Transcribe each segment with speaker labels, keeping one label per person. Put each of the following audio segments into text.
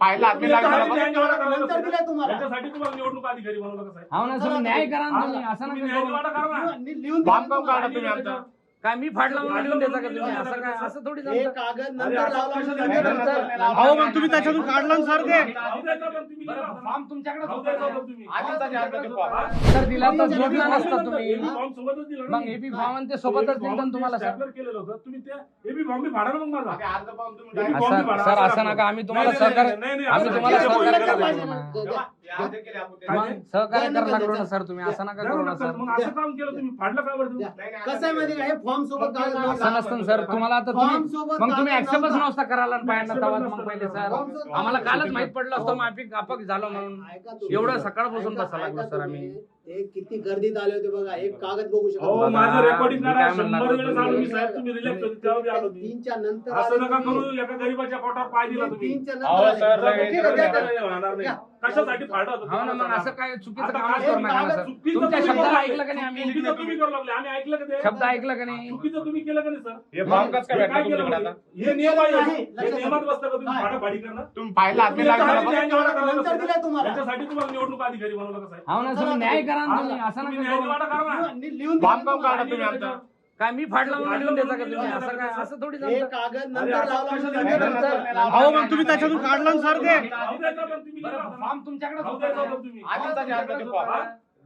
Speaker 1: पाहिला
Speaker 2: नंतर दिलाय तुम्हाला.
Speaker 3: त्याच्यासाठी तुम्हाला निवडणूक अधिकारी बनवलं कसं आहे?
Speaker 4: हो ना तुम्ही न्याय करा ना तुम्ही असं
Speaker 3: तुम्ही
Speaker 4: नका
Speaker 3: न्याय
Speaker 4: करू.
Speaker 3: निवाडा करा ना.
Speaker 2: लिहून
Speaker 1: फॉर्म काढून काढा तुम्ही आमचा.
Speaker 4: काय मी फाडला म्हणून लिहून देता का तुम्ही असं काय असं थोडी
Speaker 2: हे
Speaker 4: जमतं.
Speaker 2: कागद
Speaker 3: अरे,
Speaker 2: नंतर
Speaker 3: असं
Speaker 2: लावला
Speaker 3: कशाला
Speaker 2: म्हणजे
Speaker 3: नंतर?
Speaker 2: नंतर.
Speaker 5: अहो मग तुम्ही त्याच्यातून काढलं ना सर ते.
Speaker 3: राहू द्यायचं पण तुम्ही
Speaker 4: बरं,
Speaker 3: लिहा.
Speaker 4: फॉर्म तुमच्याकडेच
Speaker 3: राहू
Speaker 4: होता
Speaker 3: द्यायचं
Speaker 4: ना.
Speaker 3: पण तुम्ही.
Speaker 1: आजचा जे आता ते फॉर्म.
Speaker 4: सर दिला तर जोडला नसता तुम्ही.
Speaker 3: एबी फॉर्म सोबतच दिला ना
Speaker 4: मग
Speaker 3: मी.
Speaker 4: एबी फॉर्म आणि ते सोबतच दिलं ना तुम्हाला सर.
Speaker 3: स्टॅपलर केलेलं होतं. तुम्ही ते एबी फॉर्म बी फाडा ना मग माझा.
Speaker 1: आधी अर्ज पाहून तुम्ही
Speaker 3: एबी
Speaker 1: direct-
Speaker 3: फॉर्म बी
Speaker 4: सर
Speaker 3: फाडा.
Speaker 4: सर
Speaker 3: असं
Speaker 4: असं
Speaker 3: नका
Speaker 4: नका आम्ही तुम्हाला
Speaker 3: नाही, नाही,
Speaker 4: सहकार्य
Speaker 3: नाही, नाही,
Speaker 4: आम्ही
Speaker 3: असं
Speaker 4: तुम्हाला
Speaker 3: केलं
Speaker 4: सहकार्य
Speaker 3: पाहिजे.
Speaker 4: करायला लागलो ना.
Speaker 1: तेव्हा हे अर्ज केले आपण.
Speaker 3: काय
Speaker 4: मग
Speaker 3: ते?
Speaker 4: सहकार्य करायला लागलो ना सर तुम्ही असं नका करू ना सर.
Speaker 3: मग असं काम केलं तुम्ही फाडलं का बरं तुम्ही?
Speaker 1: नाही, नाही,
Speaker 2: कसं आहे माहिती का हे फॉर्म सोबत कागद
Speaker 4: असं
Speaker 2: नव्हता.
Speaker 4: नसतं सर तुम्हाला आता
Speaker 2: फॉर्म
Speaker 4: तुम्ही
Speaker 2: सोबत
Speaker 4: मग तुम्ही
Speaker 2: कागद
Speaker 4: ऍक्सेप्टच
Speaker 2: नव्हता.
Speaker 4: नव्हता करायला पाहिजे
Speaker 3: accept
Speaker 4: तेव्हा
Speaker 3: नसतं
Speaker 4: मग पहिले
Speaker 3: करायला.
Speaker 4: सर
Speaker 2: फॉर्म सोबत
Speaker 4: आम्हाला कालच
Speaker 2: कागद
Speaker 4: माहित पडलं असतं
Speaker 2: नव्हता.
Speaker 4: माफिक गापक झालं म्हणून
Speaker 2: ऐका तुम्ही.
Speaker 4: एवढं सकाळपासून
Speaker 2: ऐका-
Speaker 4: बसायला लागलो
Speaker 2: ऐका
Speaker 4: सर आम्ही.
Speaker 2: तुम्ही. ते किती गर्दीत आले होते बघा एक कागद बघू शकत
Speaker 3: हो
Speaker 2: नाही.
Speaker 3: माझं रेकॉर्डिंग
Speaker 4: मी
Speaker 3: करा.
Speaker 4: काय म्हणणार
Speaker 3: 100 वेळेस
Speaker 4: होतो?
Speaker 3: आलो मी साहेब तुम्ही रिलॅक्स होते तेव्हा बी आलो मी.
Speaker 2: 3च्या नंतर
Speaker 3: असं
Speaker 2: आले
Speaker 3: नका
Speaker 2: तुम्ही.
Speaker 3: करू. एका गरीबाच्या पोटावर पाय दिला तुम्ही.
Speaker 2: 3च्या
Speaker 1: अहो,
Speaker 2: नंतर आले.
Speaker 1: सर,
Speaker 2: बरं, ठीक आहे, द्या तर.
Speaker 3: नाही, होणार नाही. कशासाठी फाडलं होतं
Speaker 4: हो ना
Speaker 3: तुम्हाला
Speaker 4: मग असं
Speaker 3: सांगा?
Speaker 4: काय चुकीचं
Speaker 3: आता
Speaker 4: कामच
Speaker 3: काय
Speaker 4: करू नका ना सर.
Speaker 3: चुकीचं
Speaker 4: तुमच्या
Speaker 3: तुम्ही
Speaker 4: शब्दाला
Speaker 3: करू
Speaker 4: ऐकलं का
Speaker 3: लागले.
Speaker 4: नाही आम्ही
Speaker 3: चुकीचं तुम्ही करू लागले. आम्ही ऐकलं का ते?
Speaker 4: शब्द ऐकलं का नाही.
Speaker 3: चुकीचं तुम्ही केलं का नाही सर?
Speaker 1: हे फॉर्म कसं काय
Speaker 3: हे
Speaker 1: भेटलं
Speaker 3: काय केलं
Speaker 1: तुमच्याकडे
Speaker 3: म्हणजे?
Speaker 1: आता?
Speaker 3: हे नियम आहे
Speaker 2: नाही,
Speaker 3: हे नियमात बसतं का तुम्ही
Speaker 2: काय?
Speaker 3: फाडाफाडी करणं?
Speaker 1: तुम्ही पाहिला आधी
Speaker 3: तुम्ही
Speaker 1: लागला
Speaker 3: त्याच्यासाठी
Speaker 1: बघा.
Speaker 3: न्याय निवाडा करायला
Speaker 2: नंतर
Speaker 3: बसले.
Speaker 2: दिलाय तुम्हाला.
Speaker 3: त्याच्यासाठी तुम्हाला निवडणूक अधिकारी बनवलं कसं आहे?
Speaker 4: हो ना तुम्ही न्याय करा ना तुम्ही असं
Speaker 3: तुम्ही
Speaker 4: नका
Speaker 3: न्याय
Speaker 4: करू.
Speaker 3: निवाडा करा ना.
Speaker 2: लिहून
Speaker 1: फॉर्म
Speaker 2: दिलं
Speaker 1: काढा
Speaker 2: तुम्हाला.
Speaker 1: तुम्ही आमचा.
Speaker 4: काय मी फाडला म्हणून लिहून देता का तुम्ही
Speaker 3: लिहून
Speaker 4: असं
Speaker 3: देता
Speaker 4: काय
Speaker 3: का?
Speaker 4: असं थोडी
Speaker 2: हे
Speaker 4: जमतं.
Speaker 2: कागद
Speaker 3: अरे,
Speaker 2: नंतर
Speaker 3: असं
Speaker 2: लावला
Speaker 3: कशाला
Speaker 2: म्हणजे
Speaker 3: नंतर?
Speaker 2: नंतर.
Speaker 5: अहो मग तुम्ही त्याच्यातून काढलं ना सर ते.
Speaker 3: राहू द्यायचं पण तुम्ही
Speaker 4: बरं,
Speaker 3: लिहा.
Speaker 4: फॉर्म तुमच्याकडेच
Speaker 3: राहू
Speaker 4: होता
Speaker 3: द्यायचं
Speaker 4: ना.
Speaker 3: पण तुम्ही.
Speaker 1: आजचा जे आता ते फॉर्म.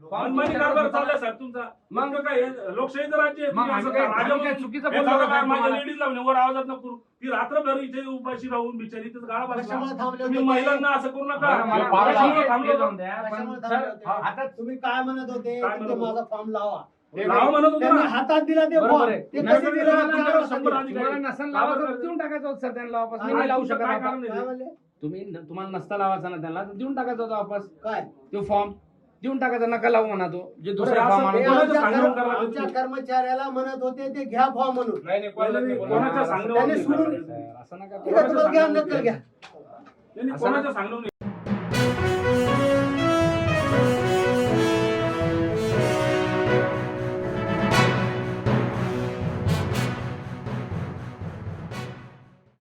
Speaker 3: मनमानी कारभार चाललाय साहेब तुमचा. मग काय हे लोकशाहीचं राज्य आहे.
Speaker 4: मग
Speaker 3: तुम्ही असं
Speaker 4: आम्ही काय-
Speaker 3: राजा
Speaker 4: आम्ही काय
Speaker 3: म्हणून-
Speaker 4: चुकीचं
Speaker 3: हे
Speaker 4: बोललो
Speaker 3: बघा
Speaker 4: का
Speaker 3: काय
Speaker 4: साहेब
Speaker 3: माझ्या
Speaker 4: तुम्हाला?
Speaker 3: लेडीज लावून वर आवाजात नको करू. ती रात्रभर इथे उपाशी राहून बिचारी इथेच गाळा
Speaker 2: कशामुळे
Speaker 3: बसला.
Speaker 2: थांबले
Speaker 3: तुम्ही
Speaker 2: होते?
Speaker 3: महिलांना असं करू नका.
Speaker 4: बरं, मला-
Speaker 1: फार
Speaker 4: मला
Speaker 3: कशामुळे
Speaker 4: ठीक आहे,
Speaker 3: थांबलो
Speaker 4: ते जाऊन
Speaker 3: होतो?
Speaker 4: द्या. पण
Speaker 2: कशामुळे
Speaker 4: सर,
Speaker 2: थांबले होते?
Speaker 4: आता
Speaker 2: तुम्ही काय म्हणत होते
Speaker 3: काय
Speaker 2: की
Speaker 3: म्हणत
Speaker 2: ते
Speaker 3: होते?
Speaker 2: माझा फॉर्म लावा.
Speaker 3: लावा म्हणत होतो
Speaker 2: त्यांनी
Speaker 3: ना.
Speaker 2: हातात दिला ते
Speaker 4: बरोबर
Speaker 2: फॉर्म.
Speaker 4: आहे.
Speaker 2: ते
Speaker 3: नाही,
Speaker 2: कसे
Speaker 3: नाही,
Speaker 2: दिलं?
Speaker 3: नाही, नाही,
Speaker 2: चार वाजता
Speaker 3: शंभर
Speaker 2: दिलं.
Speaker 3: अधिकारी.
Speaker 4: तुम्हाला नसेल लावायचं तर देऊन टाकायचं होतं सर त्यांना वापस. मी
Speaker 3: काय
Speaker 4: नाही लावू
Speaker 3: तुमचं
Speaker 4: शकत
Speaker 3: काय
Speaker 4: आता.
Speaker 3: कारण आहे
Speaker 2: काय
Speaker 3: ते?
Speaker 2: म्हणले?
Speaker 4: तुम्हाला नसता लावायचा ना त्यांना तर देऊन टाकायचा होता वापस
Speaker 2: काय
Speaker 4: तो फॉर्म देऊन टाकायचा नका लावू म्हणा तो जे दुसरा
Speaker 3: बरं,
Speaker 4: फॉर्म
Speaker 3: असं
Speaker 2: ते
Speaker 4: आणून
Speaker 3: कोणाचं
Speaker 2: आमच्या
Speaker 3: सांगणं करायला
Speaker 2: आमच्या
Speaker 3: तुम्ही?
Speaker 2: कर्मचाऱ्याला म्हणत होते ते घ्या फॉर्म म्हणून.
Speaker 1: नाही, नाही, कोणालाच नाही बोलणार.
Speaker 3: कोणाच्या सांगण्यावर
Speaker 2: त्याने
Speaker 3: नाही
Speaker 2: सोडून-
Speaker 3: करायचं.
Speaker 4: असं नका
Speaker 2: ठीक आहे तुम्हाला घ्या नक्कल घ्या.
Speaker 3: त्यांनी कोणाच्या सांगण्यावर नाही.